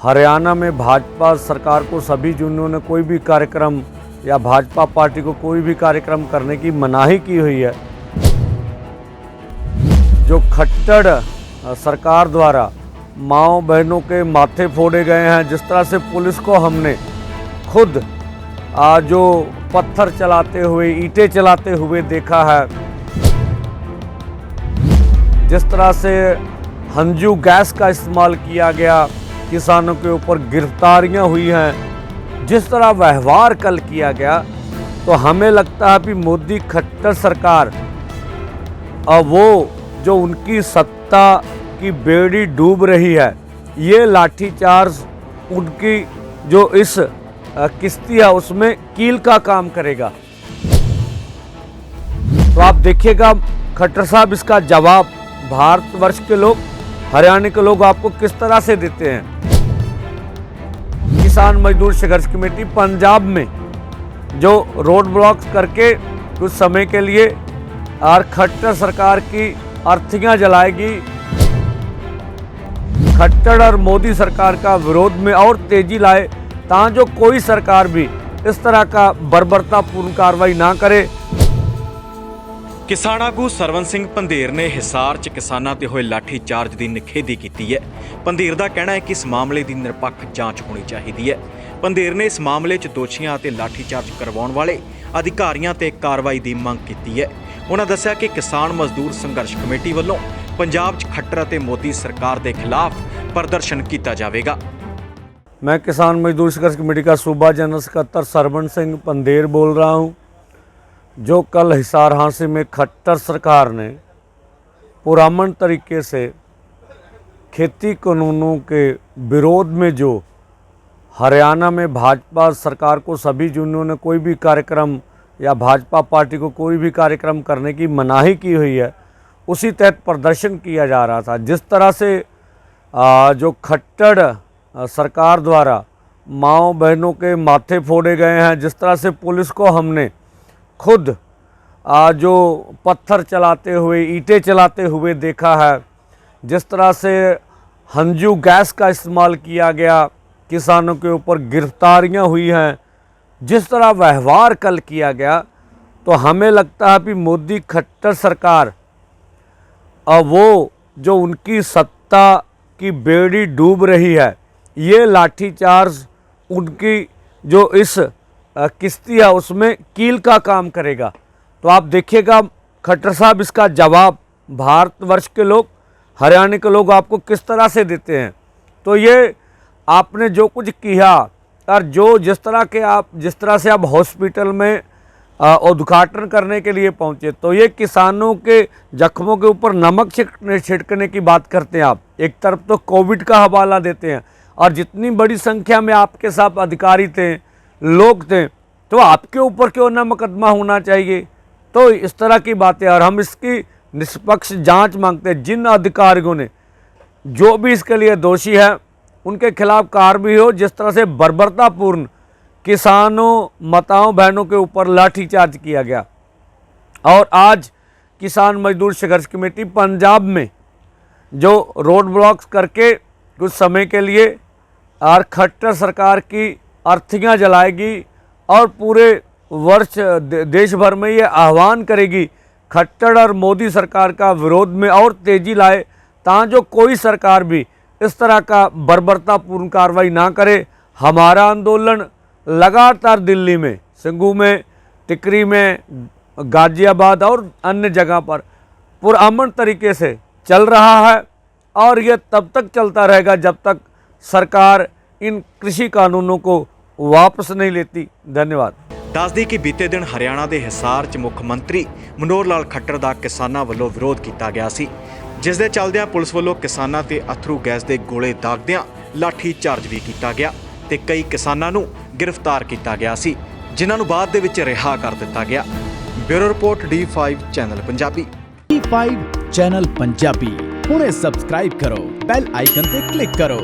हरियाणा में भाजपा सरकार को सभी जिन्होंने कोई भी कार्यक्रम या भाजपा पार्टी को कोई भी कार्यक्रम करने की मनाही की हुई है, जो खट्टर सरकार द्वारा माँओं बहनों के माथे फोड़े गए हैं, जिस तरह से पुलिस को हमने खुद जो पत्थर चलाते हुए, ईंटें चलाते हुए देखा है, जिस तरह से हंजू गैस का इस्तेमाल किया गया, किसानों के ऊपर गिरफ्तारियां हुई हैं, जिस तरह व्यवहार कल किया गया, तो हमें लगता है कि मोदी खट्टर सरकार वो जो उनकी सत्ता की बेड़ी डूब रही है, ये लाठीचार्ज उनकी जो इस किश्ती है उसमें कील का काम करेगा। तो आप देखिएगा खट्टर साहब इसका जवाब भारतवर्ष के लोग, हरियाणा के लोग आपको किस तरह से देते हैं। किसान मजदूर संघर्ष कमेटी पंजाब में जो रोड ब्लॉक करके कुछ समय के लिए और खट्टर सरकार की अर्थियां जलाएगी, खट्टर और मोदी सरकार का विरोध में और तेजी लाए, ताकि कोई सरकार भी इस तरह का बर्बरतापूर्ण कार्रवाई ना करे। किसान आगू सरवण सिंह पंधेर ने हिसार च किसानां ते होए लाठी चार्ज की निखेधी की है। पंधेर का कहना है कि इस मामले की निरपक्ष जांच होनी चाहिए है। पंधेर ने इस मामले च दोषियों ते लाठी चार्ज करवाउण वाले अधिकारियों ते कार्रवाई की मंग की है। उन्होंने दस्सिया कि किसान मजदूर संघर्ष कमेटी वालों पंजाब च खट्टर ते मोदी सरकार के खिलाफ प्रदर्शन किया जाएगा। मैं किसान मजदूर संघर्ष कमेटी का सूबा जनरल सकत्तर सरवण सिंह पंधेर बोल रहा हूं। जो कल हिसार हांसी में खट्टर सरकार ने पुरअमन तरीके से खेती कानूनों के विरोध में जो हरियाणा में भाजपा सरकार को सभी जिन्होंने कोई भी कार्यक्रम या भाजपा पार्टी को कोई भी कार्यक्रम करने की मनाही की हुई है, उसी तहत प्रदर्शन किया जा रहा था। जिस तरह से जो खट्टर सरकार द्वारा माँओं बहनों के माथे फोड़े गए हैं, जिस तरह से पुलिस को हमने खुद जो पत्थर चलाते हुए, ईंटें चलाते हुए देखा है, जिस तरह से हंजू गैस का इस्तेमाल किया गया, किसानों के ऊपर गिरफ्तारियां हुई हैं, जिस तरह व्यवहार कल किया गया, तो हमें लगता है कि मोदी खट्टर सरकार वो जो उनकी सत्ता की बेड़ी डूब रही है, ये लाठीचार्ज उनकी जो इस किश्ती है उसमें कील का काम करेगा। तो आप देखिएगा खट्टर साहब इसका जवाब भारतवर्ष के लोग, हरियाणा के लोग आपको किस तरह से देते हैं। तो ये आपने जो कुछ किया और जो जिस तरह से आप हॉस्पिटल में उद्घाटन करने के लिए पहुंचे, तो ये किसानों के जख्मों के ऊपर नमक छिड़कने की बात करते हैं आप। एक तरफ तो कोविड का हवाला देते हैं और जितनी बड़ी संख्या में आपके साथ अधिकारी थे, लोग थे, तो आपके ऊपर क्यों ना मुकदमा होना चाहिए। तो इस तरह की बातें, और हम इसकी निष्पक्ष जांच मांगते हैं। जिन अधिकारियों ने जो भी इसके लिए दोषी है उनके खिलाफ कार्रवाई हो। जिस तरह से बर्बरतापूर्ण किसानों, माताओं बहनों के ऊपर लाठीचार्ज किया गया, और आज किसान मजदूर संघर्ष कमेटी पंजाब में जो रोड ब्लॉक करके कुछ समय के लिए और खट्टर सरकार की अर्थियां जलाएगी और पूरे वर्ष देश भर में ये आह्वान करेगी खट्टर और मोदी सरकार का विरोध में और तेजी लाए, ताकि कोई सरकार भी इस तरह का बर्बरतापूर्ण कार्रवाई ना करे। हमारा आंदोलन लगातार दिल्ली में, सिंघू में, टिकरी में, गाजियाबाद और अन्य जगह पर पुरअमन तरीके से चल रहा है, और ये तब तक चलता रहेगा जब तक सरकार इन कृषि कानूनों को वापस नहीं लेती। धन्यवाद। दस दी कि बीते दिन हरियाणा के हिसार च मुख्य मंत्री मनोहर लाल खट्टर का किसानों वालों विरोध किया गया सी, जिस दे चलदियां पुलिस वालों किसानों ते अथरू गैस के गोले दागदियां लाठी चार्ज भी किया गया ते कई किसानों नूं गिरफ्तार किया गया सी, जिन्हां नूं बाद दे विच रिहा कर दिता गया। Bureau report D5 channel Punjabi. D5 channel Punjabi हुणे सबसक्राइब करो, बैल आइकन ते क्लिक करो।